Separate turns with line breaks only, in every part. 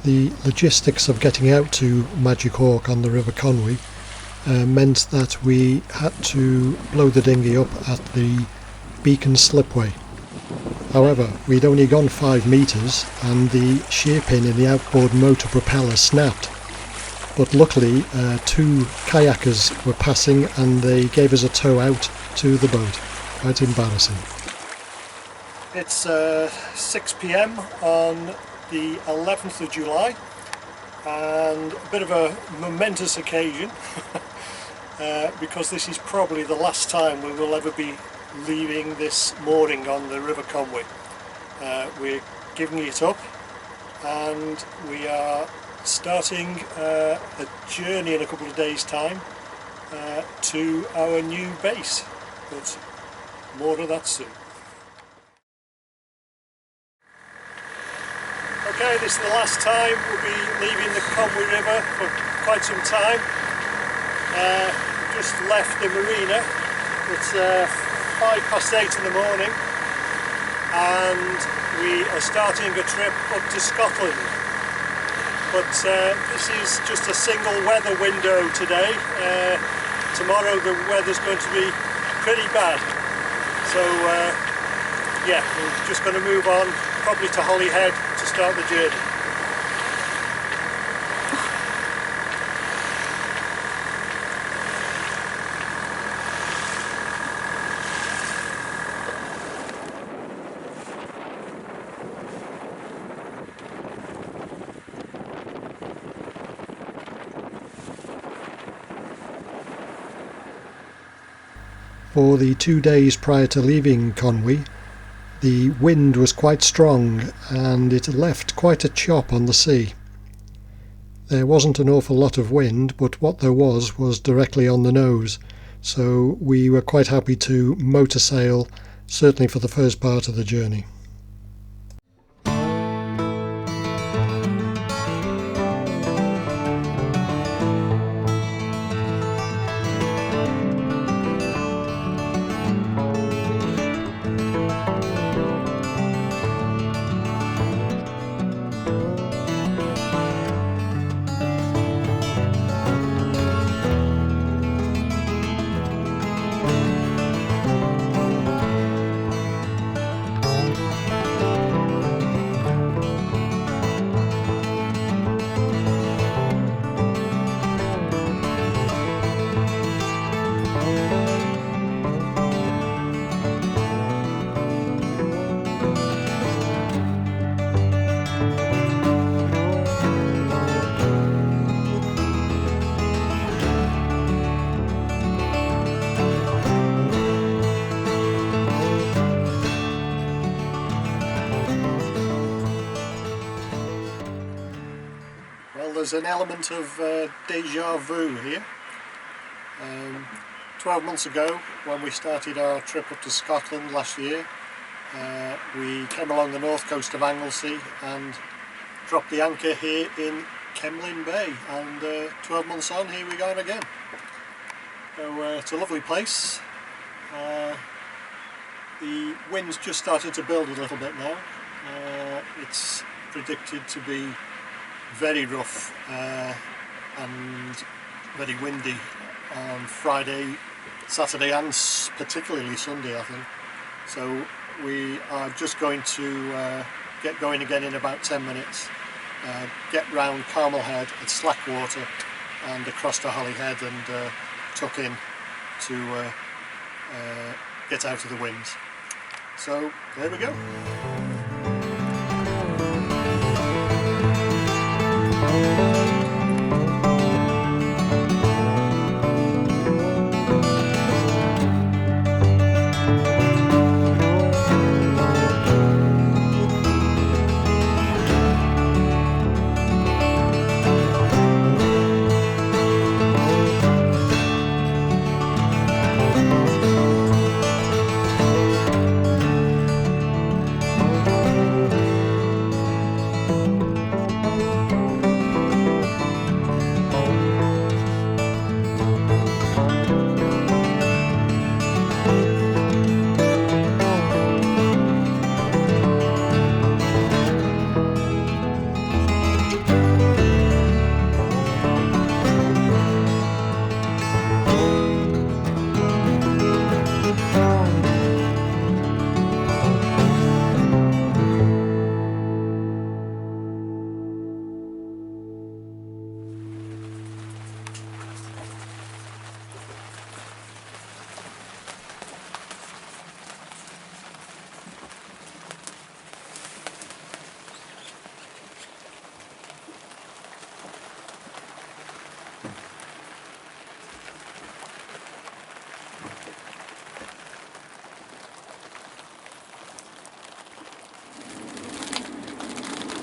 the logistics of getting out to Magic Hawk on the River Conwy meant that we had to blow the dinghy up at the Beacon slipway. However, we'd only gone 5 metres and the shear pin in the outboard motor propeller snapped. But luckily 2 kayakers were passing and they gave us a tow out to the boat. Quite embarrassing. It's 6 p.m. on the 11th of July and a bit of a momentous occasion because this is probably the last time we will ever be leaving this mooring on the River Conwy. We're giving it up and we are starting a journey in a couple of days' time to our new base, but more of that soon. Okay, this is the last time we'll be leaving the Conwy River for quite some time. Just left the marina. It's 8:05 in the morning and we are starting a trip up to Scotland. But this is just a single weather window today. Tomorrow the weather's going to be pretty bad. So yeah, we're just going to move on probably to Hollyhead to start the journey. For the 2 days prior to leaving Conwy, the wind was quite strong and it left quite a chop on the sea. There wasn't an awful lot of wind, but what there was directly on the nose, so we were quite happy to motor sail, certainly for the first part of the journey. There's an element of deja vu here. 12 months ago, when we started our trip up to Scotland last year, we came along the north coast of Anglesey and dropped the anchor here in Kemlyn Bay, and 12 months on, here we go again. So it's a lovely place. The wind's just starting to build a little bit now. It's predicted to be very rough and very windy on Friday, Saturday and particularly Sunday, I think. So we are just going to get going again in about 10 minutes, get round Carmel Head at Slackwater and across to Hollyhead and tuck in to get out of the winds. So there we go.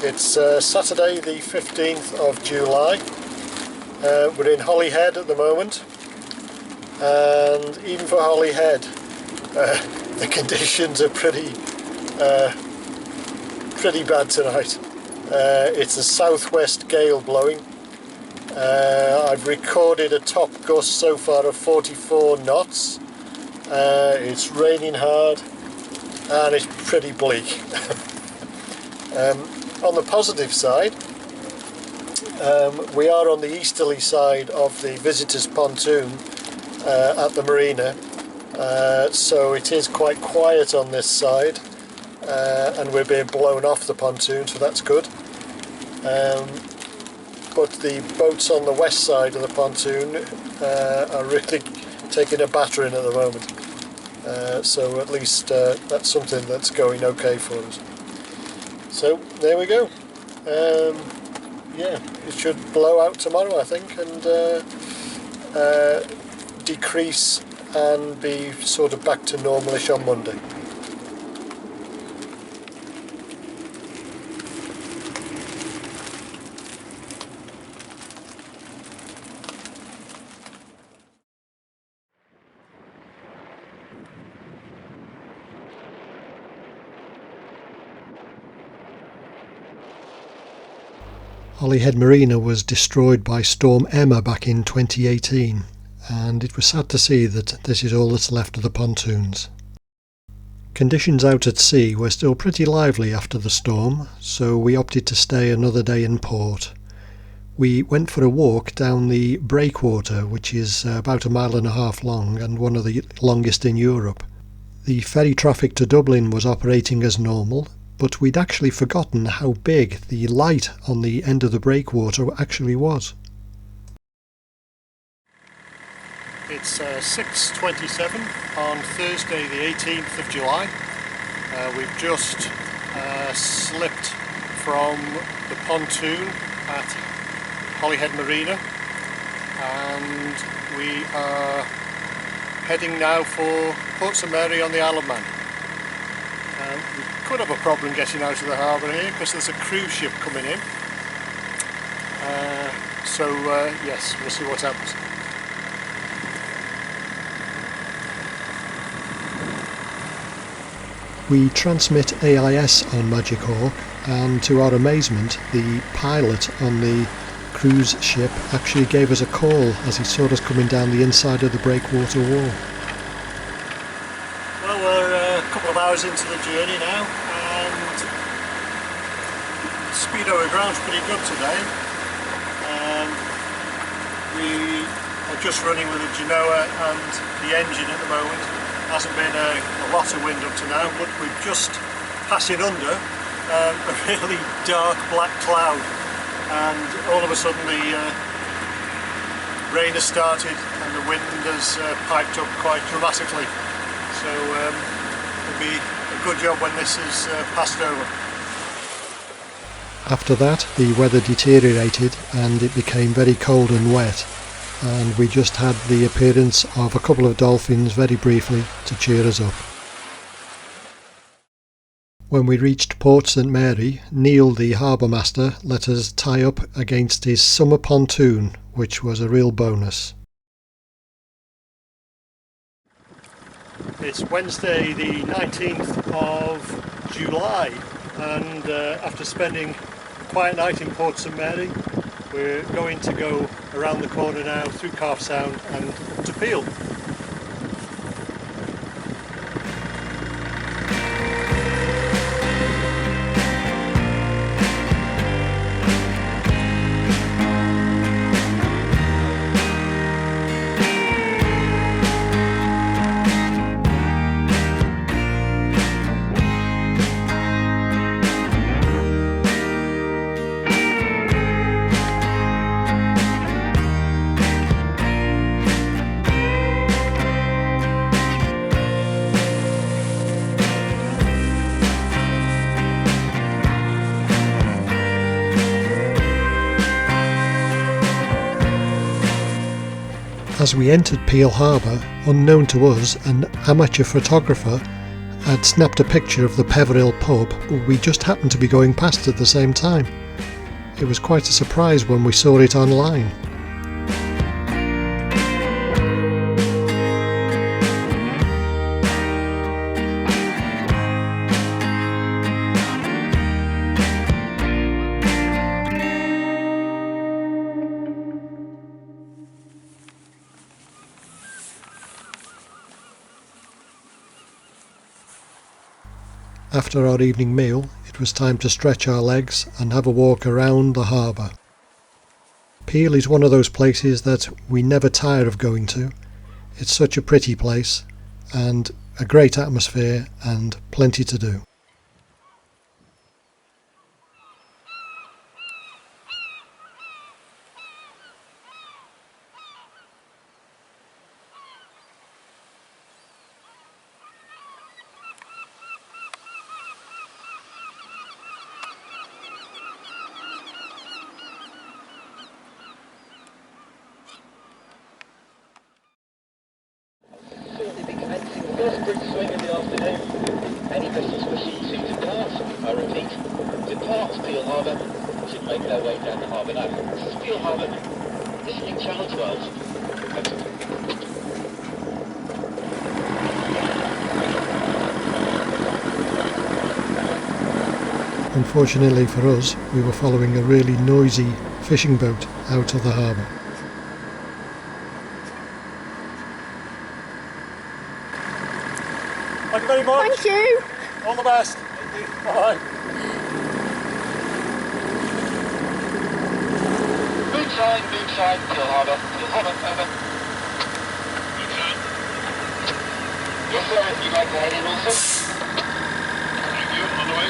It's Saturday the 15th of July. We're in Hollyhead at the moment, and even for Hollyhead the conditions are pretty bad tonight. It's a southwest gale blowing. I've recorded a top gust so far of 44 knots. It's raining hard and it's pretty bleak. On the positive side, we are on the easterly side of the visitors' pontoon at the marina, so it is quite quiet on this side, and we're being blown off the pontoon, so that's good. But the boats on the west side of the pontoon are really taking a battering at the moment, so at least that's something that's going okay for us. So there we go. Yeah, it should blow out tomorrow, I think, and decrease and be sort of back to normalish on Monday. Hollyhead Marina was destroyed by Storm Emma back in 2018, and it was sad to see that this is all that's left of the pontoons. Conditions out at sea were still pretty lively after the storm, so we opted to stay another day in port. We went for a walk down the Breakwater, which is about 1.5 miles long and one of the longest in Europe. The ferry traffic to Dublin was operating as normal, but we'd actually forgotten how big the light on the end of the breakwater actually was. It's 6:27 on Thursday the 18th of July. We've just slipped from the pontoon at Hollyhead Marina, and we are heading now for Port St Mary on the Isle of Man. We could have a problem getting out of the harbour here because there's a cruise ship coming in, so yes, we'll see what happens. We transmit AIS on Magic Hawk, and to our amazement the pilot on the cruise ship actually gave us a call as he saw us coming down the inside of the breakwater wall. Well, we're a couple of hours into the journey now, and speed over ground's pretty good today. We are just running with a Genoa and the engine at the moment. Hasn't been a lot of wind up to now, but we're just passing under a really dark black cloud, and all of a sudden the rain has started and the wind has piped up quite dramatically. So it'll be a good job when this is passed over. After that, the weather deteriorated and it became very cold and wet, and we just had the appearance of a couple of dolphins very briefly to cheer us up. When we reached Port St Mary, Neil, the harbour master, let us tie up against his summer pontoon, which was a real bonus. It's Wednesday the 19th of July, and after spending a quiet night in Port St Mary, we're going to go around the corner now through Calf Sound and up to Peele. As we entered Peele Harbor, unknown to us, an amateur photographer I'd snapped a picture of the Peveril pub, but we just happened to be going past at the same time. It was quite a surprise when we saw it online. After our evening meal, it was time to stretch our legs and have a walk around the harbour. Peele is one of those places that we never tire of going to. It's such a pretty place, and a great atmosphere and plenty to do.
First brick swing in the afternoon. Any vessels wishing to depart, I repeat, depart Peele Harbor, should make their way down the harbour now. This is Peele Harbor, visiting Channel 12.
Unfortunately for us, we were following a really noisy fishing boat out of the harbour.
Thank you very much.
Thank you.
All the best. Thank you. Bye.
Moon sign, Peele Harbor, over. Moon sign. Yes sir, if you'd like to head in also. Thank you, on the way.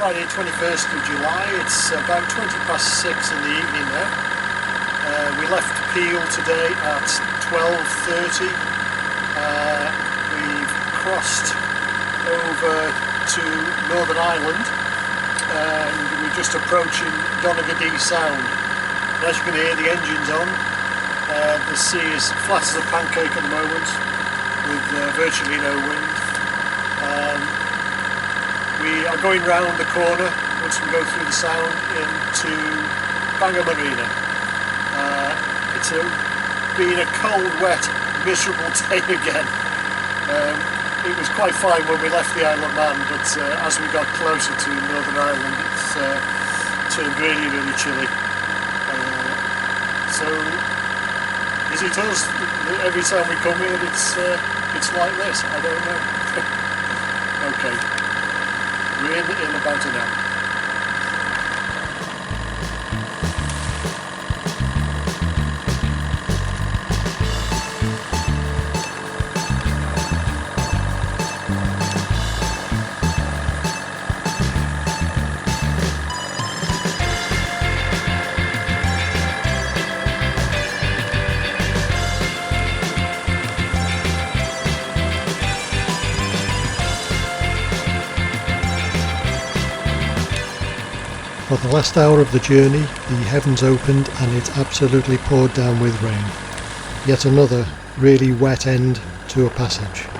Friday 21st of July, it's about 6:20 in the evening now. We left Peele today at 12:30. We've crossed over to Northern Ireland and we're just approaching Donegal Sound. And as you can hear, the engine's on. The sea is flat as a pancake at the moment with virtually no wind. We are going round the corner once we go through the sound into Bangor Marina. It's been a cold, wet, miserable day again. It was quite fine when we left the Isle of Man, but as we got closer to Northern Ireland, it's turned really, really chilly. So, is it us? Every time we come here, it's like this? I don't know. Okay. We're in about an hour.
For the last hour of the journey, the heavens opened and it absolutely poured down with rain. Yet another really wet end to a passage.